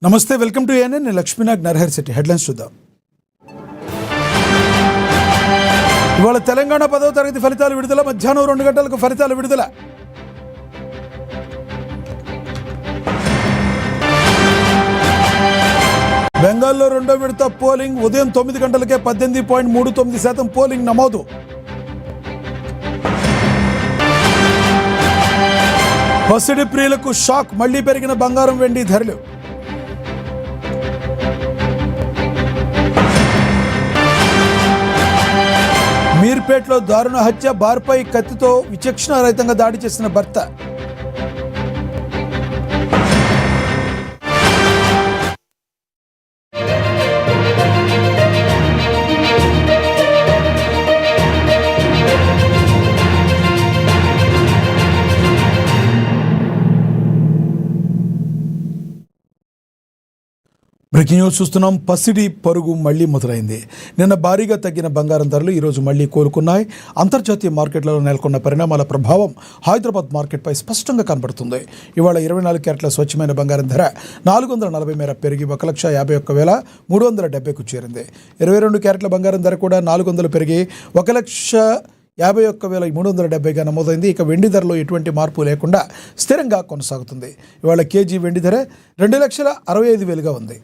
నమస్తే, welcome to ANN. నేను Lakshminag, నర్హర్ city. Headlines చూద్దాం. ఇవాళ తెలంగాణ 10వ తరగతి ఫలితాలు విడుదల. మధ్యాహ్నం 2 గంటలకు ఫలితాలు విడుదల. బెంగాల్లో రెండో విడత పోలింగ్. ఉదయం 9 గంటలకే 18.39% పోలింగ్ నమోదు. పసిడి ప్రియులకు షాక్. మళ్లీ పెరిగిన బంగారం, వెండి ధరలు. మీర్పేటలో దారుణ హత్య. బార్పై కత్తితో విచక్షణారహితంగా దాడి చేసిన భర్త. బ్రేకింగ్ న్యూస్ చూస్తున్నాం. పసిడి పరుగు మళ్లీ మొదలైంది. నిన్న భారీగా తగ్గిన బంగారం ధరలు ఈరోజు మళ్లీ కోలుకున్నాయి. అంతర్జాతీయ మార్కెట్లలో నెలకొన్న పరిణామాల ప్రభావం హైదరాబాద్ మార్కెట్పై స్పష్టంగా కనబడుతుంది. ఇవాళ 24 క్యారెట్ల స్వచ్ఛమైన బంగారం ధర 440 మేర పెరిగి 1,51,370కు చేరింది. 22 క్యారెట్ల బంగారం ధర కూడా 400 పెరిగి 1,51,370గా నమోదైంది. ఇక వెండి ధరలో ఎటువంటి మార్పు లేకుండా స్థిరంగా కొనసాగుతుంది. ఇవాళ కేజీ వెండి ధర 2,65,000గా ఉంది.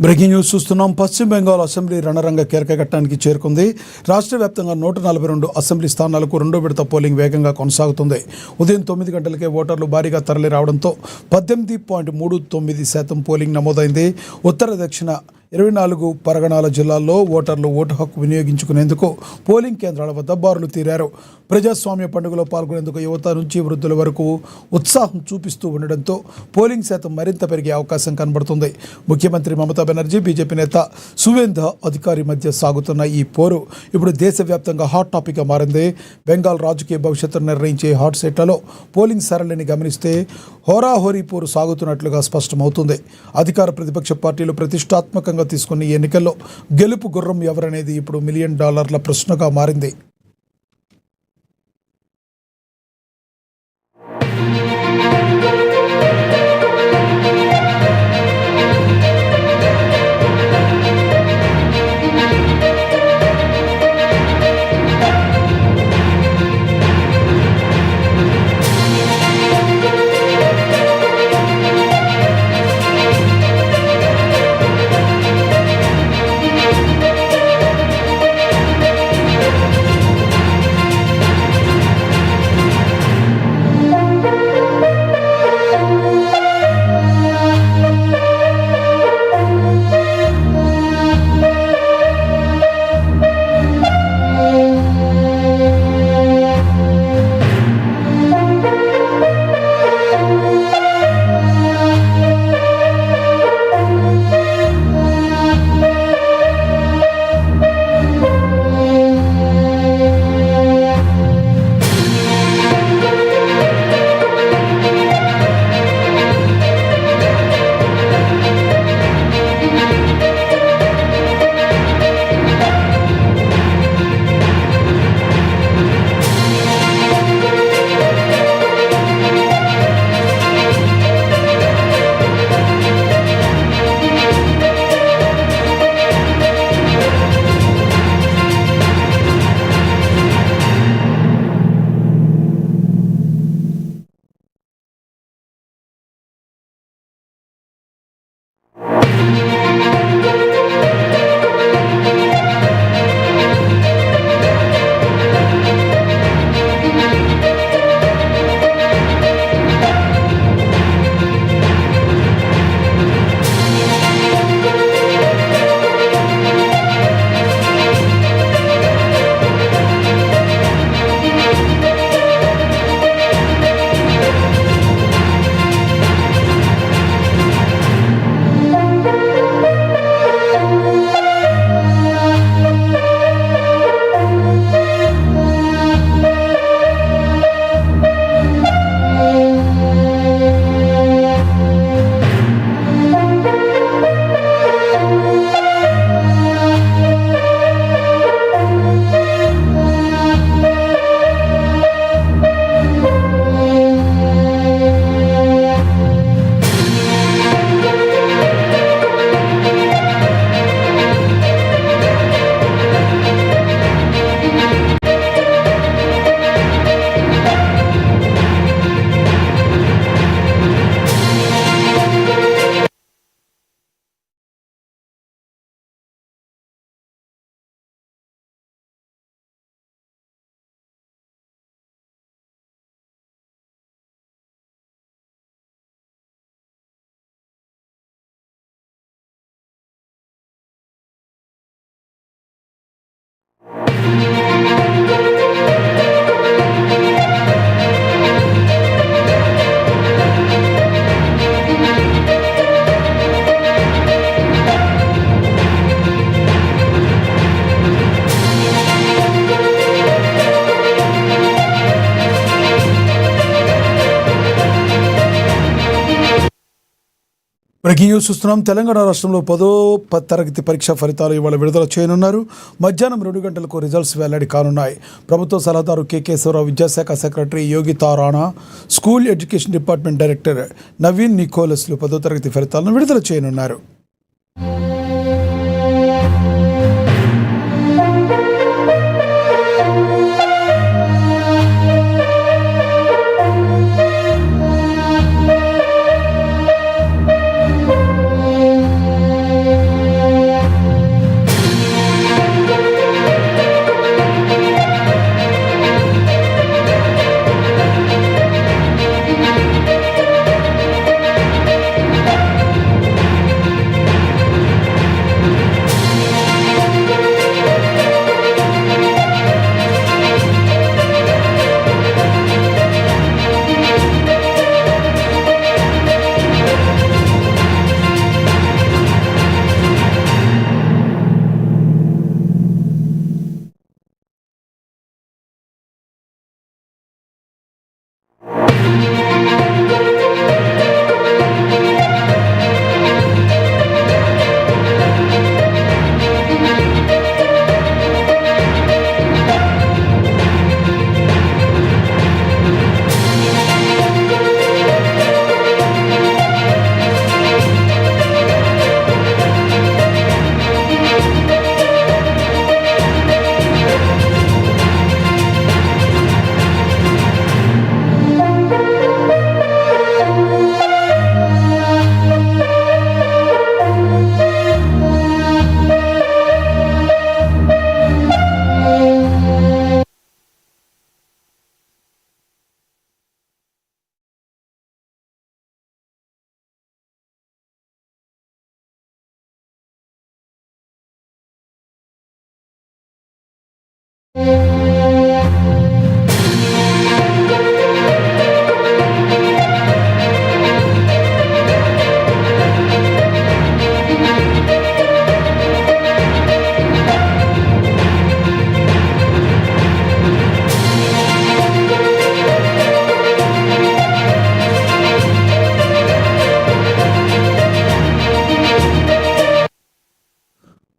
బ్రేకింగ్ న్యూస్ చూస్తున్నాం. పశ్చిమ బెంగాల్ అసెంబ్లీ రణరంగ కీలక ఘట్టానికి చేరుకుంది. రాష్ట్ర వ్యాప్తంగా 142 అసెంబ్లీ స్థానాలకు రెండో విడత పోలింగ్ వేగంగా కొనసాగుతుంది. ఉదయం 9 గంటలకే ఓటర్లు భారీగా తరలి రావడంతో 18.39% పోలింగ్ నమోదైంది. ఉత్తర దక్షిణ 24 పరగణాల జిల్లాల్లో ఓటర్లు ఓటు హక్కు వినియోగించుకునేందుకు పోలింగ్ కేంద్రాల వద్ద బారులు తీరారు. ప్రజాస్వామ్య పండుగలో పాల్గొనేందుకు యువత నుంచి వృద్ధుల వరకు ఉత్సాహం చూపిస్తూ ఉండడంతో పోలింగ్ శాతం మరింత పెరిగే అవకాశం కనబడుతుంది. ముఖ్యమంత్రి మమతా బెనర్జీ, బీజేపీ నేత సువేందు అధికారి మధ్య సాగుతున్న ఈ పోరు ఇప్పుడు దేశవ్యాప్తంగా హాట్ టాపిక్గా మారింది. బెంగాల్ రాజకీయ భవిష్యత్తును నిర్ణయించే హాట్ సెట్లలో పోలింగ్ సరళిని గమనిస్తే హోరాహోరీ పోరు సాగుతున్నట్లుగా స్పష్టమవుతుంది. అధికార ప్రతిపక్ష పార్టీలు ప్రతిష్టాత్మకంగా తీసుకున్న ఈ ఎన్నికల్లో గెలుపు గుర్రం ఎవరనేది ఇప్పుడు $1 మిలియన్ ప్రశ్నగా మారింది. బ్రేకింగ్ న్యూస్ చూస్తున్నాం. తెలంగాణ రాష్ట్రంలో 10వ తరగతి పరీక్ష ఫలితాలు ఇవాళ విడుదల చేయనున్నారు. మధ్యాహ్నం 2 గంటలకు రిజల్ట్స్ వెల్లడి కానున్నాయి. ప్రభుత్వ సలహాదారు కె కేశవరావు, విద్యాశాఖ secretary Yogita Rana, school education department director Naveen నికోలస్లు 10వ తరగతి ఫలితాలను విడుదల చేయనున్నారు.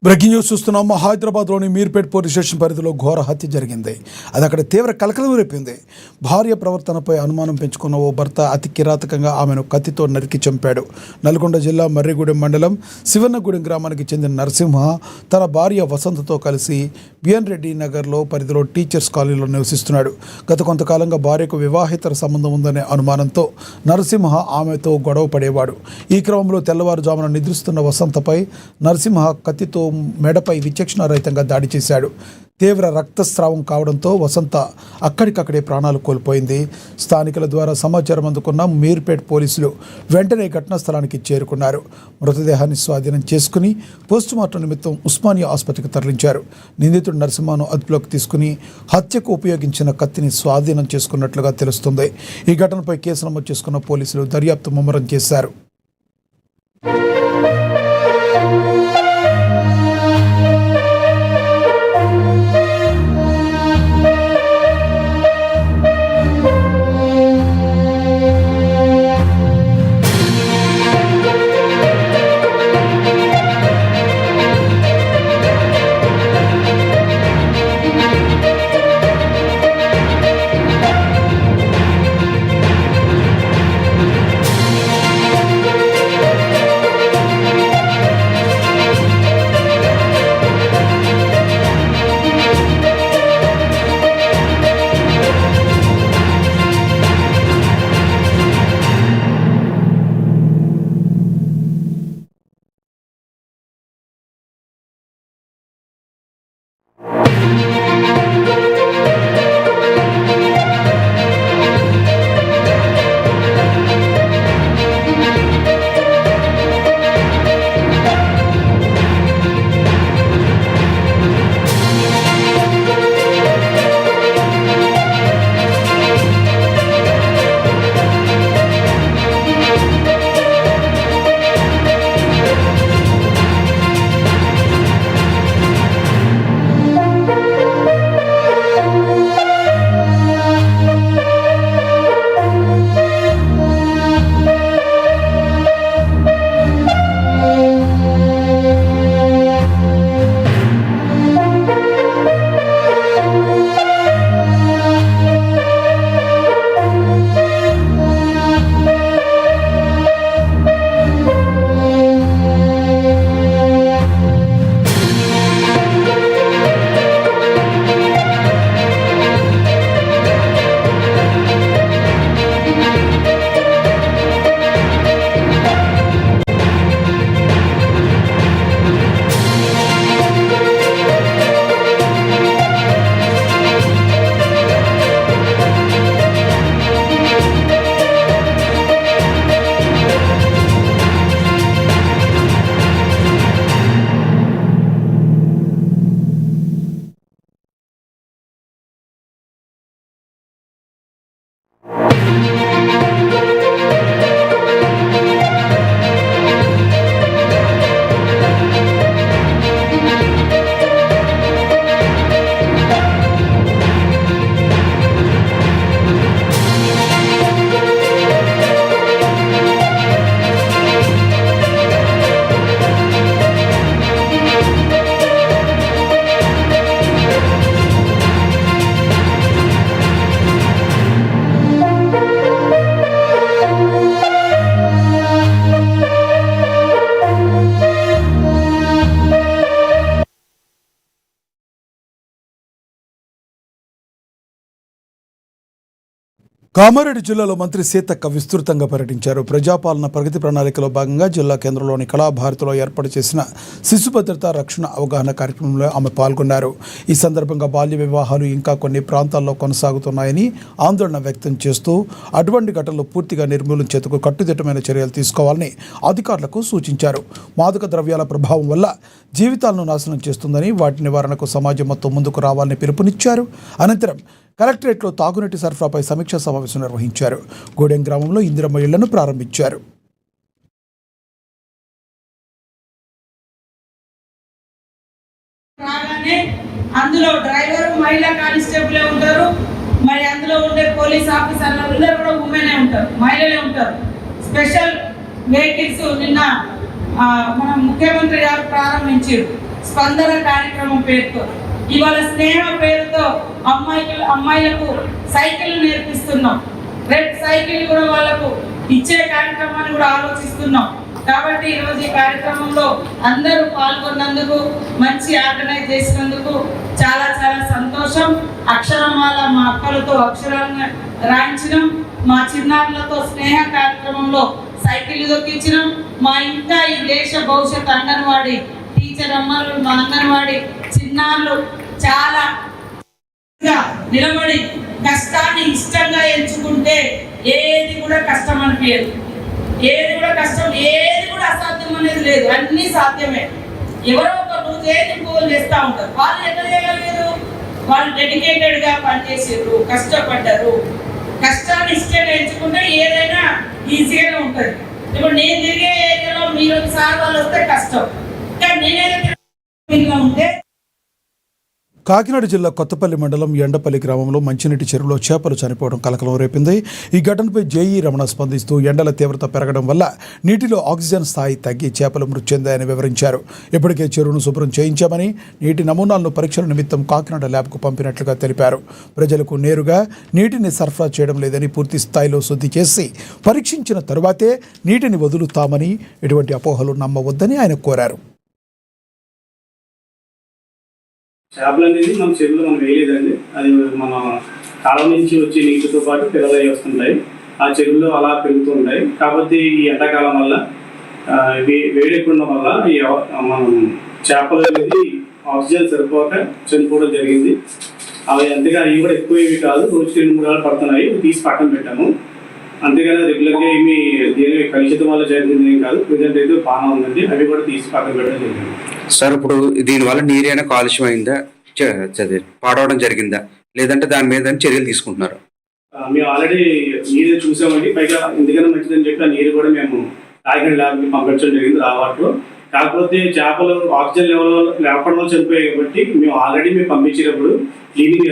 బ్రేకింగ్ న్యూస్ చూస్తున్నాము. హైదరాబాద్లోని మీర్పేట్ పోలీస్ స్టేషన్ పరిధిలో ఘోర హత్య జరిగింది. అది అక్కడ తీవ్ర కలకలం రేపింది. భార్య ప్రవర్తనపై అనుమానం పెంచుకున్న ఓ భర్త అతి కిరాతకంగా ఆమెను కత్తితో నరికి చంపాడు. నల్గొండ జిల్లా మర్రిగూడెం మండలం శివన్నగూడెం గ్రామానికి చెందిన నరసింహ తన భార్య వసంతతో కలిసి బిఎన్ రెడ్డి నగర్లో పరిధిలో టీచర్స్ కాలనీలో నివసిస్తున్నాడు. గత కొంతకాలంగా భార్యకు వివాహేతర సంబంధం ఉందనే అనుమానంతో నరసింహ ఆమెతో గొడవ పడేవాడు. ఈ క్రమంలో తెల్లవారుజామున నిద్రిస్తున్న వసంతపై నరసింహ కత్తితో మెడపై విచక్షణారహితంగా దాడి చేశాడు. తీవ్ర రక్తస్రావం కావడంతో వసంత అక్కడికక్కడే ప్రాణాలు కోల్పోయింది. స్థానికుల ద్వారా సమాచారం అందుకున్న మీర్పేట్ పోలీసులు వెంటనే ఘటనా స్థలానికి చేరుకున్నారు. మృతదేహాన్ని స్వాధీనం చేసుకుని పోస్టుమార్టం నిమిత్తం ఉస్మానియా ఆసుపత్రికి తరలించారు. నిందితుడు నరసింహను అదుపులోకి తీసుకుని హత్యకు ఉపయోగించిన కత్తిని స్వాధీనం చేసుకున్నట్లుగా తెలుస్తుంది. ఈ ఘటనపై కేసు నమోదు చేసుకున్న పోలీసులు దర్యాప్తు ముమ్మరం చేశారు. కామారెడ్డి జిల్లాలో మంత్రి సీతక్క విస్తృతంగా పర్యటించారు. ప్రజాపాలన ప్రగతి ప్రణాళికలో భాగంగా జిల్లా కేంద్రంలోని కళాభారతిలో ఏర్పాటు చేసిన శిశు భద్రత రక్షణ అవగాహన కార్యక్రమంలో ఆమె పాల్గొన్నారు. ఈ సందర్భంగా బాల్య వివాహాలు ఇంకా కొన్ని ప్రాంతాల్లో కొనసాగుతున్నాయని ఆందోళన వ్యక్తం చేస్తూ అటువంటి ఘటనలు పూర్తిగా నిర్మూలించేందుకు కట్టుదిట్టమైన చర్యలు తీసుకోవాలని అధికారులకు సూచించారు. మాదక ద్రవ్యాల ప్రభావం వల్ల జీవితాలను నాశనం చేస్తుందని, వాటి నివారణకు సమాజం మొత్తం ముందుకు రావాలని పిలుపునిచ్చారు. అనంతరం కలెక్టరేట్లో తాగునీటి సరఫరాపై సమీక్షా సమావేశం నిర్వహించారు. గూడెం గ్రామంలో ఇందిరమ్మ ఇళ్లను ప్రారంభించారు. అందులో డ్రైవర్ మహిళా కానిస్టేబుల్ ఉంటారు, మరి అందులో ఉండే పోలీస్ ఆఫీసర్లు అందరూ కూడా ఉమెనే ఉంటారు, మహిళలే ఉంటారు. స్పెషల్ వెహికల్స్ నిన్న మన ముఖ్యమంత్రి గారు ప్రారంభించారు స్పందన కార్యక్రమం పేరుతో. ఇవాళ స్నేహ పేరుతో అమ్మాయిలకు సైకిల్ నేర్పిస్తున్నాం. రెడ్ సైకిల్ కూడా వాళ్ళకు ఇచ్చే కార్యక్రమాన్ని కూడా ఆలోచిస్తున్నాం. కాబట్టి ఈరోజు ఈ కార్యక్రమంలో అందరూ పాల్గొన్నందుకు, మంచి ఆర్గనైజ్ చేసినందుకు చాలా చాలా సంతోషం. అక్షరమాల మా అక్కలతో అక్షరాలను రాయించడం, మా చిన్నారులతో స్నేహ కార్యక్రమంలో సైకిల్ దొక్కించడం, మా ఇంకా ఈ దేశ భవిష్యత్ అంగన్వాడీ టీచర్ అమ్మలు, మా అంగన్వాడీ చిన్నారులు చాలా నిలబడి కష్టాన్ని ఇష్టంగా ఎంచుకుంటే ఏది కూడా కష్టం అనిపించదు, ఏది కూడా కష్టం, ఏది కూడా అసాధ్యం అనేది లేదు, అన్ని సాధ్యమే. ఎవరో ఒక రోజు ఏది పూలు చేస్తూ ఉంటారు. వాళ్ళు ఎట్లా చేయగలిగారు? వాళ్ళు డెడికేటెడ్ గా పనిచేసారు, కష్టపడ్డారు. కష్టాన్ని ఇష్టంగా ఎంచుకుంటే ఏదైనా ఈజీగానే ఉంటుంది. ఇప్పుడు నేను తిరిగే ఏరియాలో మీరు ఒకసారి వాళ్ళు వస్తే కష్టం, కానీ నేనేదో ఉంటే. కాకినాడ జిల్లా కొత్తపల్లి మండలం ఎండపల్లి గ్రామంలో మంచినీటి చెరువులో చేపలు చనిపోవడం కలకలం రేపింది. ఈ ఘటనపై జేఈ రమణ స్పందిస్తూ ఎండల తీవ్రత పెరగడం వల్ల నీటిలో ఆక్సిజన్ స్థాయి తగ్గి చేపలు మృతి చెందాయని వివరించారు. ఇప్పటికే చెరువును శుభ్రం చేయించామని, నీటి నమూనాలను పరీక్షల నిమిత్తం కాకినాడ ల్యాబ్కు పంపినట్లుగా తెలిపారు. ప్రజలకు నేరుగా నీటిని సరఫరా చేయడం లేదని, పూర్తి స్థాయిలో శుద్ధి చేసి పరీక్షించిన తరువాతే నీటిని వదులుతామని, ఎటువంటి అపోహలు నమ్మవద్దని ఆయన కోరారు. చేపలు అనేది మన చెరువులో మనం వేయలేదండి. అది మన కాలం నుంచి వచ్చే నీటితో పాటు పిల్లలు వస్తుంటాయి, ఆ చెరువులో అలా పెరుగుతూ ఉంటాయి. కాబట్టి ఈ ఎండాకాలం వల్ల వేడెక్కడం వల్ల ఈ మనం చేపలు అనేది ఆక్సిజన్ సరిపోక చనిపోవడం జరిగింది. అవి అంతగా అవి కూడా ఎక్కువ కాదు, రోజుకి 2-3 గంటలు పడుతున్నాయి, తీసి పక్కన పెట్టాము. అంతేగాని రెగ్యులర్గా ఏమి దేని కలుషితం వల్ల జరిగింది ఏం కాదు. ప్రజెంట్ అయితే బాగా ఉందండి, అవి కూడా తీసి పక్కన పెట్టడం జరిగింది. సార్, ఇప్పుడు దీనివల్ల నీరైనా కాలుష్యం అయిందా, పాడవడం జరిగిందా, లేదంటే దాని మీద చర్యలు తీసుకుంటున్నారు? మేము ఆల్రెడీ నీరు చూసామండి. పైగా ఎందుకైనా మంచిదని చెప్పి ఆ నీరు కూడా మేము కాకినాడ ల్యాబ్కి పంపించడం జరిగింది రావాట్లో. కాకపోతే చేపలు ఆక్సిజన్ లెవెల్ లేకపోవడం వల్ల చనిపోయాయి కాబట్టి మేము ఆల్రెడీ పంపించేటప్పుడు క్లీనింగ్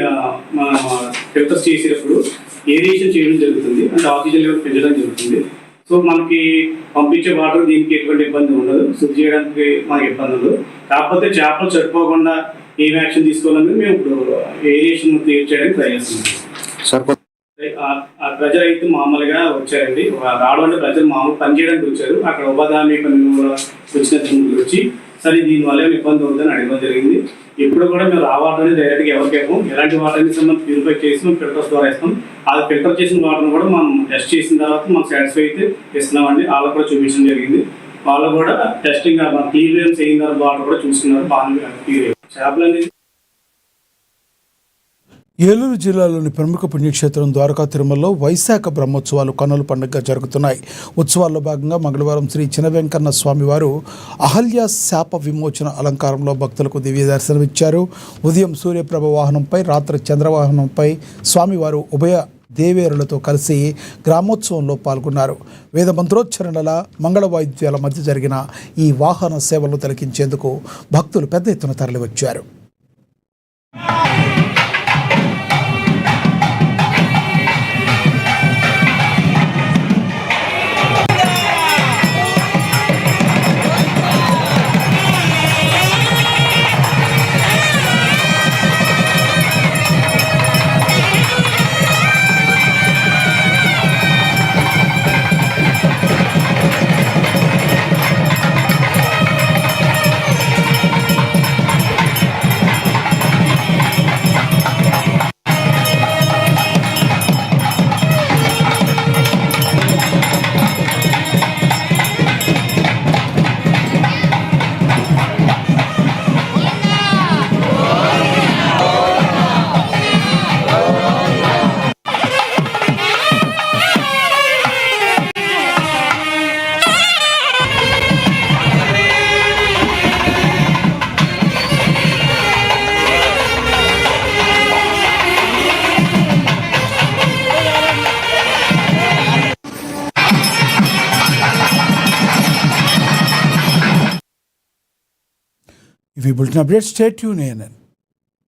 ఫిల్టర్స్ చేసేటప్పుడు ఏరియేషన్ చేయడం జరుగుతుంది, అంటే ఆక్సిజన్ లెవెల్ పెంచడం జరుగుతుంది. సో మనకి పంపించే వాటర్ దీనికి ఎటువంటి ఇబ్బంది ఉండదు, శుద్ధి చేయడానికి మనకి ఇబ్బంది ఉండదు. కాకపోతే చేపలు చనిపోకుండా ఏం యాక్షన్ తీసుకోవాలని మేము ఇప్పుడు ఏరియేషన్ క్రియేట్ చేయడానికి ట్రై చేస్తున్నాం. ప్రజలు అయితే మామూలుగా వచ్చారండి, రావడం అంటే ప్రజలు మామూలు పనిచేయడానికి వచ్చారు. అక్కడ ఉపాధి పని వచ్చిన వచ్చి సరే దీనివల్ల ఇబ్బంది అవుతుందని అడగడం జరిగింది. ఇప్పుడు కూడా మేము రావాలని డైరెక్ట్గా ఎవరికి ఇవ్వం, ఎలాంటి వాటర్ని మనం ప్యూరిఫై చేసి మనం ఫిల్టర్స్ ద్వారా ఇస్తాం. అది ఫిల్టర్ చేసిన వాటర్ని కూడా మనం టెస్ట్ చేసిన తర్వాత మనం సాటిస్ఫై అయితే ఇస్తున్నామండి. వాళ్ళకు కూడా చూపించడం జరిగింది. వాళ్ళు కూడా టెస్టింగ్ క్లియరెన్స్ అయిన తర్వాత వాటర్ కూడా చూస్తున్నారు, బాగా క్లియర్. చేపలు అనేది ఏలూరు జిల్లాలోని ప్రముఖ పుణ్యక్షేత్రం ద్వారకా తిరుమలలో వైశాఖ బ్రహ్మోత్సవాలు కన్నుల పండుగగా జరుగుతున్నాయి. ఉత్సవాల్లో భాగంగా మంగళవారం శ్రీ చినవెంకన్న స్వామివారు అహల్య శాప విమోచన అలంకారంలో భక్తులకు దివ్య దర్శనమిచ్చారు. ఉదయం సూర్యప్రభ వాహనంపై, రాత్రి చంద్రవాహనంపై స్వామివారు ఉభయ దేవేరులతో కలిసి గ్రామోత్సవంలో పాల్గొన్నారు. వేద మంత్రోచ్చరణల మంగళ వాయిద్యాల మధ్య జరిగిన ఈ వాహన సేవలను తిలకించేందుకు భక్తులు పెద్ద ఎత్తున తరలివచ్చారు. If you build an update, stay tuned in.